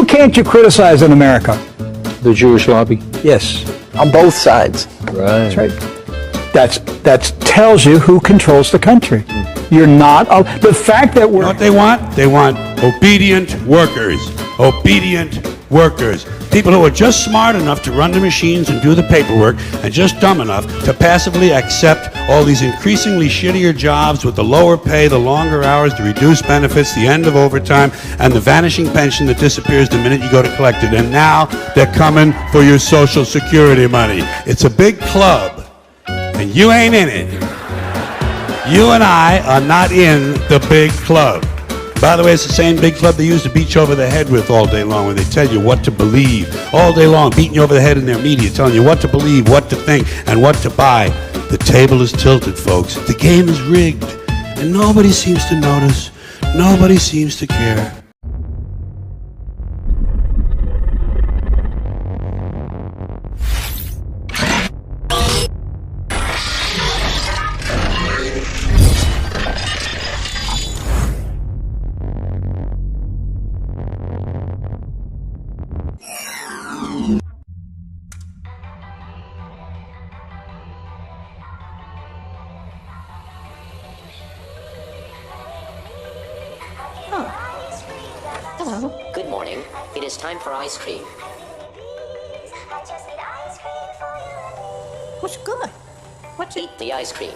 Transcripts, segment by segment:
Who can't you criticize in America? The Jewish lobby. Yes. On both sides. Right. That's right. That tells you who controls the country. You're not, the fact that we're... You know what they want? They want obedient workers. Obedient workers. People who are just smart enough to run the machines and do the paperwork and just dumb enough to passively accept all these increasingly shittier jobs with the lower pay, the longer hours, the reduced benefits, the end of overtime, and the vanishing pension that disappears the minute you go to collect it. And now they're coming for your Social Security money. It's a big club, and you ain't in it. You and I are not in the big club. By the way, it's the same big club they used to beat you over the head with all day long, where they tell you what to believe. All day long, beating you over the head in their media, telling you what to believe, what to think, and what to buy. The table is tilted, folks. The game is rigged. And nobody seems to notice. Nobody seems to care. Hello. Good morning. It is time for ice cream. What's good? What's it? Eat the ice cream.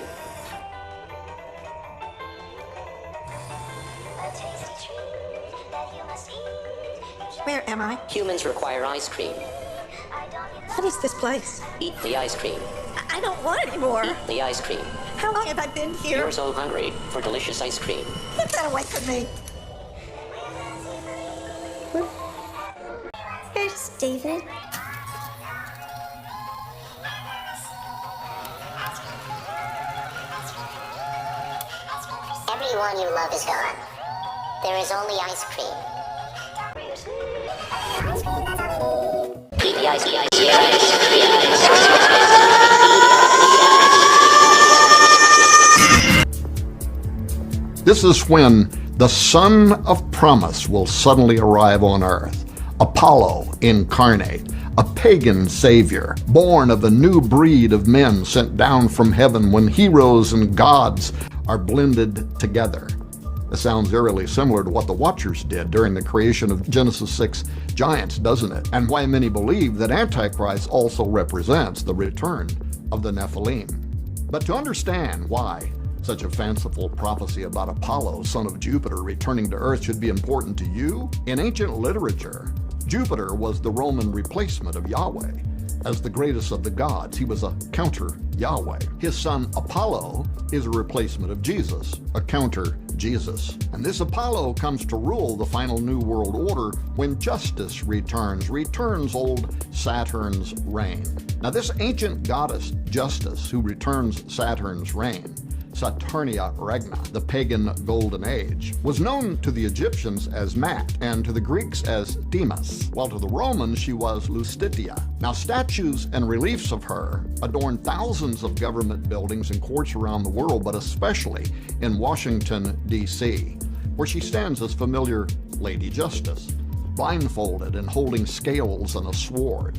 Where am I? Humans require ice cream. What is this place? Eat the ice cream. I don't want any more. Eat the ice cream. How long have I been here? You're so hungry for delicious ice cream. Get that away from me. Here's David. Everyone you love is gone. There is only ice cream. Eat the ice cream. This is when the Son of Promise will suddenly arrive on earth. Apollo incarnate, a pagan savior, born of a new breed of men sent down from heaven when heroes and gods are blended together. This sounds eerily similar to what the Watchers did during the creation of Genesis 6 giants, doesn't it? And why many believe that Antichrist also represents the return of the Nephilim. But to understand why such a fanciful prophecy about Apollo, son of Jupiter, returning to Earth should be important to you, in ancient literature, Jupiter was the Roman replacement of Yahweh. As the greatest of the gods, he was a counter-Yahweh. His son Apollo is a replacement of Jesus, a counter-Jesus. And this Apollo comes to rule the final New World Order when justice returns old Saturn's reign. Now this ancient goddess Justice, who returns Saturn's reign, Saturnia Regna, the pagan Golden Age, was known to the Egyptians as Mat and to the Greeks as Demas, while to the Romans she was Lustitia. Now statues and reliefs of her adorn thousands of government buildings and courts around the world, but especially in Washington, D.C., where she stands as familiar Lady Justice, blindfolded and holding scales and a sword.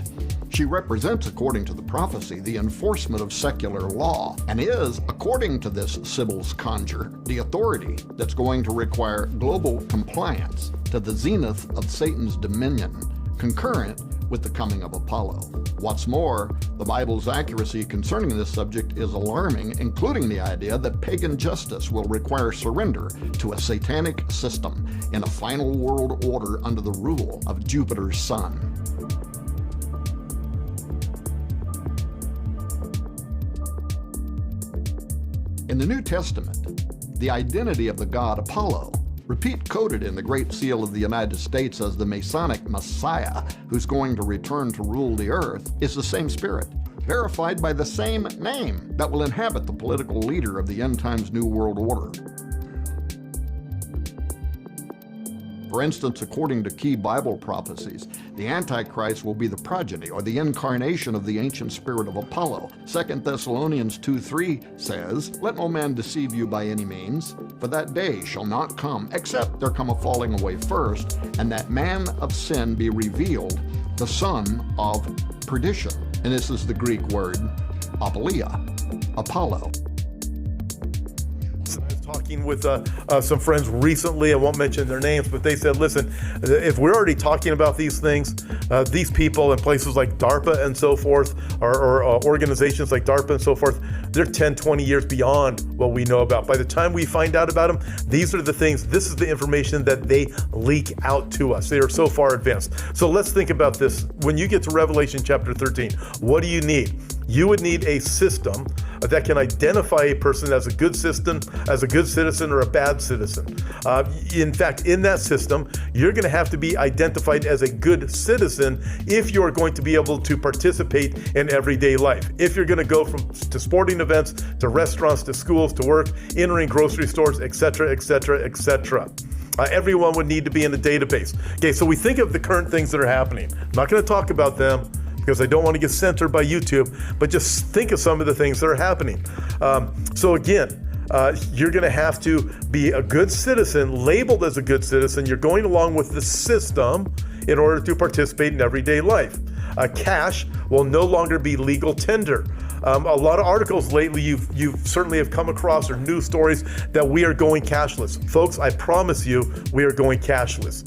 She represents, according to the prophecy, the enforcement of secular law, and is, according to this Sibyl's conjure, the authority that's going to require global compliance to the zenith of Satan's dominion, concurrent with the coming of Apollo. What's more, the Bible's accuracy concerning this subject is alarming, including the idea that pagan justice will require surrender to a satanic system in a final world order under the rule of Jupiter's son. In the New Testament, the identity of the god Apollo, repeat-coded in the Great Seal of the United States as the Masonic Messiah who's going to return to rule the earth, is the same spirit, verified by the same name that will inhabit the political leader of the end times New World Order. For instance, according to key Bible prophecies, the Antichrist will be the progeny or the incarnation of the ancient spirit of Apollo. 2 Thessalonians 2:3 says, "Let no man deceive you by any means, for that day shall not come, except there come a falling away first, and that man of sin be revealed, the son of perdition." And this is the Greek word apoleia, Apollo. I was talking with some friends recently. I won't mention their names, but they said, listen, if we're already talking about these things, these people in places like DARPA and so forth, or organizations like DARPA and so forth, they're 10, 20 years beyond what we know about. By the time we find out about them, these are the things, this is the information that they leak out to us. They are so far advanced. So let's think about this. When you get to Revelation chapter 13, what do you need? You would need a system that can identify a person as a good citizen or a bad citizen. In fact, in that system, you're going to have to be identified as a good citizen if you're going to be able to participate in everyday life. If you're going to go to sporting events, to restaurants, to schools, to work, entering grocery stores, etc., etc., etc. Everyone would need to be in a database. Okay, so we think of the current things that are happening. I'm not going to talk about them, because I don't want to get censored by YouTube, but just think of some of the things that are happening. So again, you're going to have to be a good citizen, labeled as a good citizen. You're going along with the system in order to participate in everyday life. Cash will no longer be legal tender. A lot of articles lately you certainly have come across, or news stories, that we are going cashless. Folks, I promise you, we are going cashless.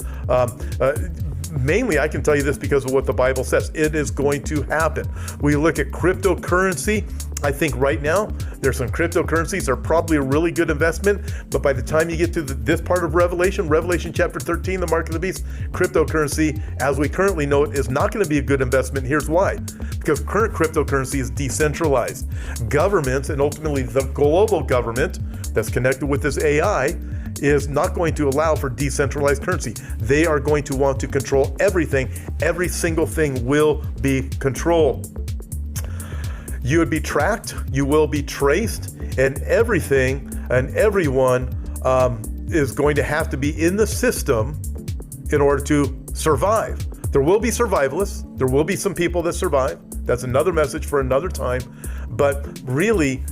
Mainly, I can tell you this because of what the Bible says. It is going to happen. We look at cryptocurrency. I think right now, there's some cryptocurrencies that are probably a really good investment, but by the time you get to this part of Revelation chapter 13, the mark of the beast, cryptocurrency, as we currently know it, is not going to be a good investment. Here's why. Because current cryptocurrency is decentralized. Governments, and ultimately the global government that's connected with this AI, is not going to allow for decentralized currency. They are going to want to control everything. Every single thing will be controlled. You would be tracked, you will be traced, and everything and everyone is going to have to be in the system in order to survive. There will be survivalists. There will be some people that survive. That's another message for another time. But really,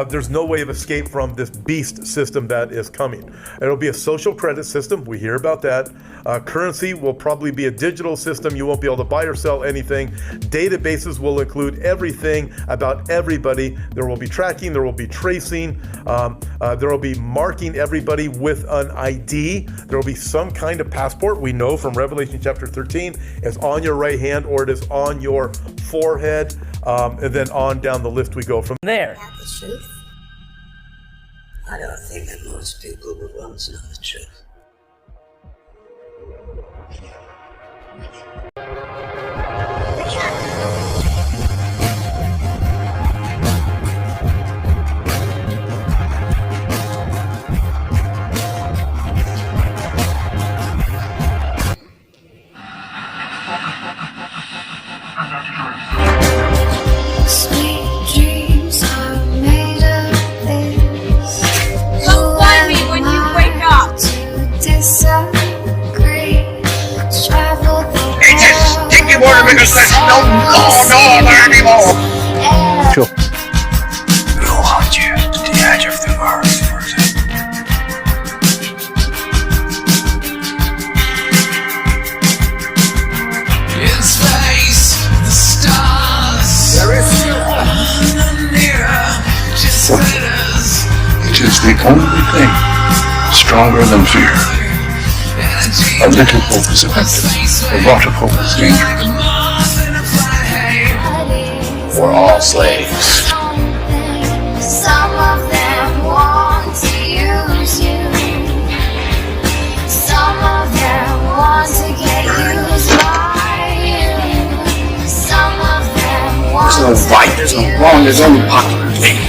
there's no way of escape from this beast system that is coming. It'll be a social credit system. We hear about that. Currency will probably be a digital system. You won't be able to buy or sell anything. Databases will include everything about everybody. There will be tracking. There will be tracing. There will be marking everybody with an ID. There will be some kind of passport. We know from Revelation chapter 13, it's on your right hand or it is on your forehead. And then on down the list we go from there. The truth? I don't think that most people would want to know the truth. Sure. We'll hunt you to the edge of the earth. In space, the stars. There is it is the only thing stronger than fear. A little hope is effective. A lot of hope is dangerous. We're all slaves. Some of them want to use you. Some of them want to get used by you. Some of them want There's no right, there's no wrong, there's only popular opinion.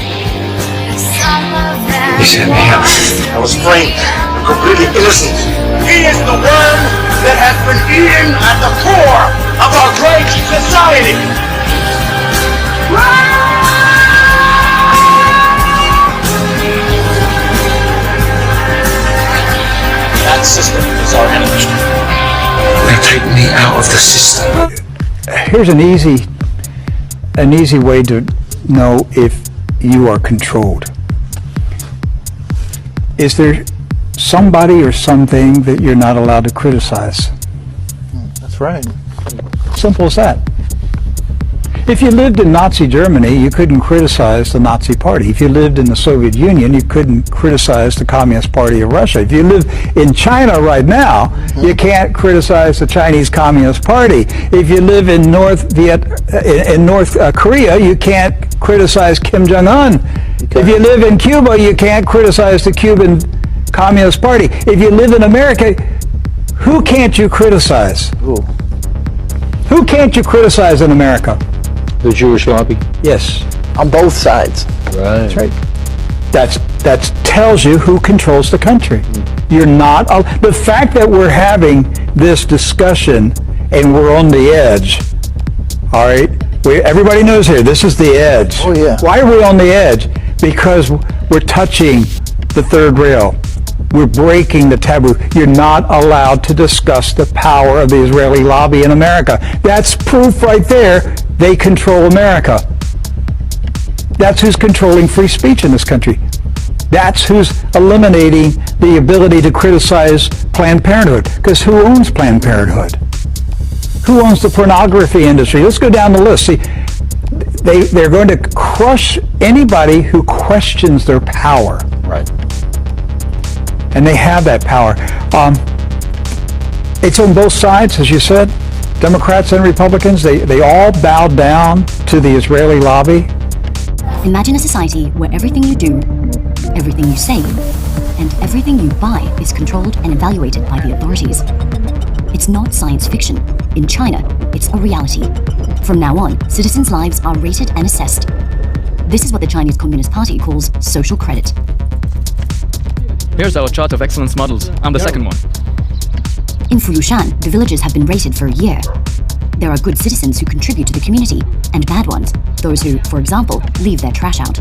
Some of them He set me up. I was framed. I'm completely innocent. He is the worm that has been eating at the core of our great society. That's system is our enemy. They take me out of the system. Here's an easy way to know if you are controlled. Is there somebody or something that you're not allowed to criticize? That's right. Simple as that. If you lived in Nazi Germany, you couldn't criticize the Nazi Party. If you lived in the Soviet Union, you couldn't criticize the Communist Party of Russia. If you live in China right now, you can't criticize the Chinese Communist Party. If you live in North Korea, you can't criticize Kim Jong-un. If you live in Cuba, you can't criticize the Cuban Communist Party. If you live in America, who can't you criticize? Who can't you criticize in America? The Jewish lobby. Yes. On both sides. Right. That's right. That tells you who controls the country. You're not. The fact that we're having this discussion and we're on the edge. All right. Everybody knows here. This is the edge. Oh yeah. Why are we on the edge? Because we're touching the third rail. We're breaking the taboo. You're not allowed to discuss the power of the Israeli lobby in America. That's proof right there. They control America. That's who's controlling free speech in this country. That's who's eliminating the ability to criticize Planned Parenthood. Because who owns Planned Parenthood? Who owns the pornography industry? Let's go down the list. See, they're going to crush anybody who questions their power. Right. And they have that power. It's on both sides, as you said. Democrats and Republicans, they all bow down to the Israeli lobby. Imagine a society where everything you do, everything you say, and everything you buy is controlled and evaluated by the authorities. It's not science fiction. In China, it's a reality. From now on, citizens' lives are rated and assessed. This is what the Chinese Communist Party calls social credit. Here's our chart of excellence models. I'm the second one. In Fulushan, the villagers have been rated for a year. There are good citizens who contribute to the community, and bad ones, those who, for example, leave their trash out.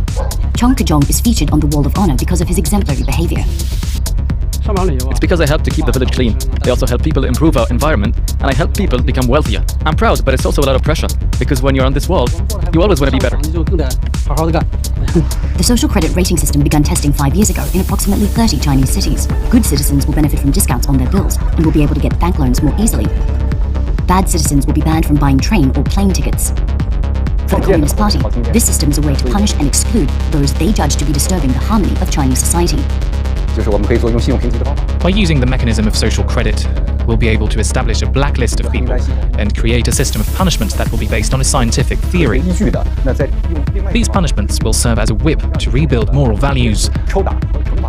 Chong Kejong is featured on the Wall of Honor because of his exemplary behavior. It's because I help to keep the village clean. They also help people improve our environment, and I help people become wealthier. I'm proud, but it's also a lot of pressure, because when you're on this wall, you always want to be better. The social credit rating system began testing 5 years ago in approximately 30 Chinese cities. Good citizens will benefit from discounts on their bills and will be able to get bank loans more easily. Bad citizens will be banned from buying train or plane tickets. For the Communist Party, this system is a way to punish and exclude those they judge to be disturbing the harmony of Chinese society. By using the mechanism of social credit, we'll be able to establish a blacklist of people and create a system of punishment that will be based on a scientific theory. These punishments will serve as a whip to rebuild moral values.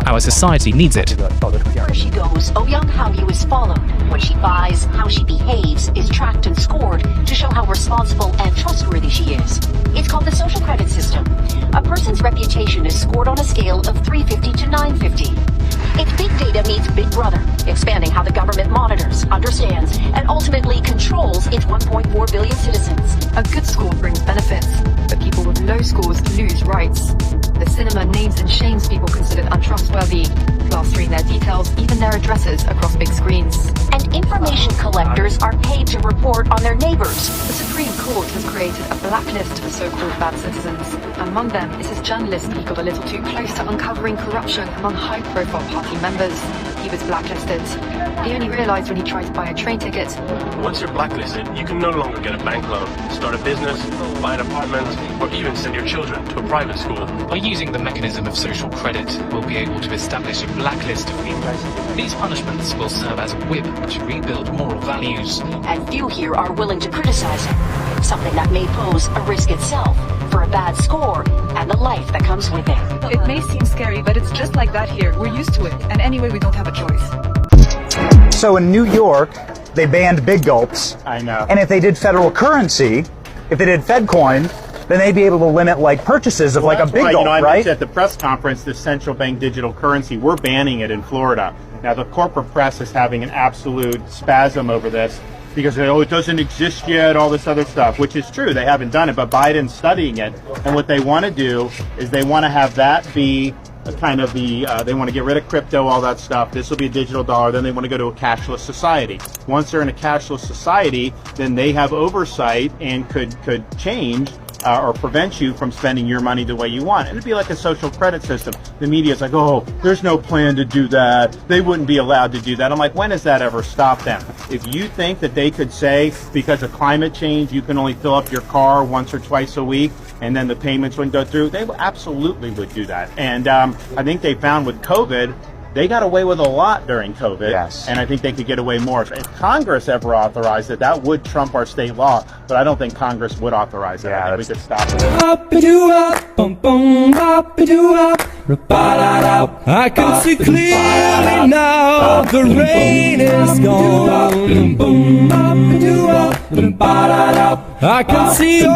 Our society needs it. Where she goes, Ouyang Hangyu is followed. What she buys, how she behaves, is tracked and scored to show how responsible and trustworthy she is. It's called the social credit system. A person's reputation is scored on a scale of 350 to 950. It's big data meets Big Brother, expanding how the government monitors, understands, and ultimately controls its 1.4 billion citizens. A good score brings benefits, but people with low scores lose rights. The cinema names and shames people considered untrustworthy, plastering their details, even their addresses, across big screens. And information collectors are paid to report on their neighbors. The Supreme Court has created a blacklist for so-called bad citizens. Among them is his journalist who got a little too close to uncovering corruption among high-profile party members. He was blacklisted. He only realized when he tried to buy a train ticket. Once you're blacklisted, you can no longer get a bank loan, start a business, buy an apartment, or even send your children to a private school. By using the mechanism of social credit, we'll be able to establish a blacklist of people. These punishments will serve as a whip to rebuild moral values. And few here are willing to criticize him, something that may pose a risk itself for a bad score and the life that comes with it. It may seem scary, but it's just like that here. We're used to it, and anyway, we don't have a choice. So in New York, they banned big gulps. I know. And if they did federal currency, if they did FedCoin, then they'd be able to limit like purchases of like a big gulp, I right? mentioned at the press conference, the central bank digital currency, we're banning it in Florida. Now the corporate press is having an absolute spasm over this because it doesn't exist yet, all this other stuff, which is true. They haven't done it, but Biden's studying it. And what they want to do is they want to have that be kind of the, they want to get rid of crypto, all that stuff. This will be a digital dollar. Then they want to go to a cashless society. Once they're in a cashless society, then they have oversight and could change or prevent you from spending your money the way you want. It'd be like a social credit system. The media's like, oh, there's no plan to do that. They wouldn't be allowed to do that. I'm like, when has that ever stopped them? If you think that they could say, because of climate change, you can only fill up your car once or twice a week, and then the payments wouldn't go through, they absolutely would do that. And I think they found with COVID, they got away with a lot during COVID, yes. And I think they could get away more. If Congress ever authorized it, that would trump our state law, but I don't think Congress would authorize it. I think we could stop it. I can see clearly now, the rain is gone. I can see all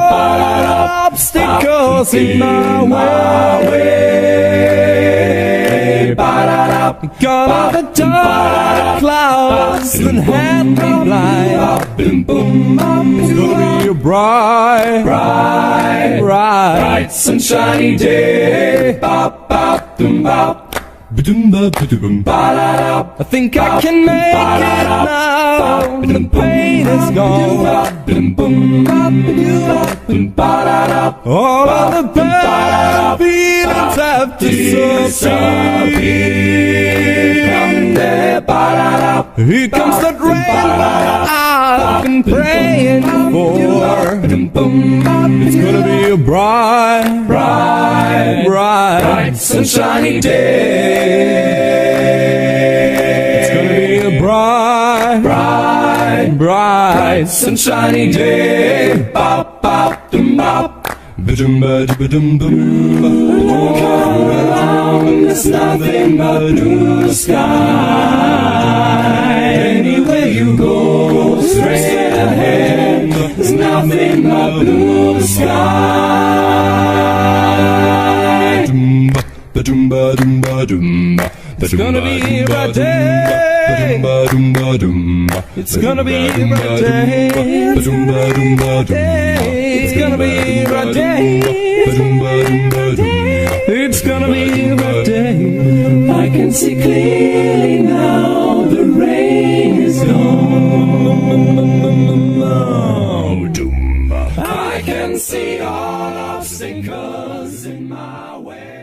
obstacles in my way. Gone are the dark clouds that had me blind. It's gonna be a bright, sunshiny day. I think I can make it now. The pain is gone. All of the bad feelings have disappeared. Here comes that rain I've been praying for. It's gonna be a bright, sunshiny day. It's gonna be a bright, sunshiny day. Bop, bop, dum, bop. There's nothing but blue sky. Anywhere you go, straight ahead. There's nothing but blue sky. It's gonna be a bright day. It's gonna be a bright day. It's gonna be a bright day. It's gonna be a bright day. I can see clearly now, the rain is gone. I can see all obstacles in my way.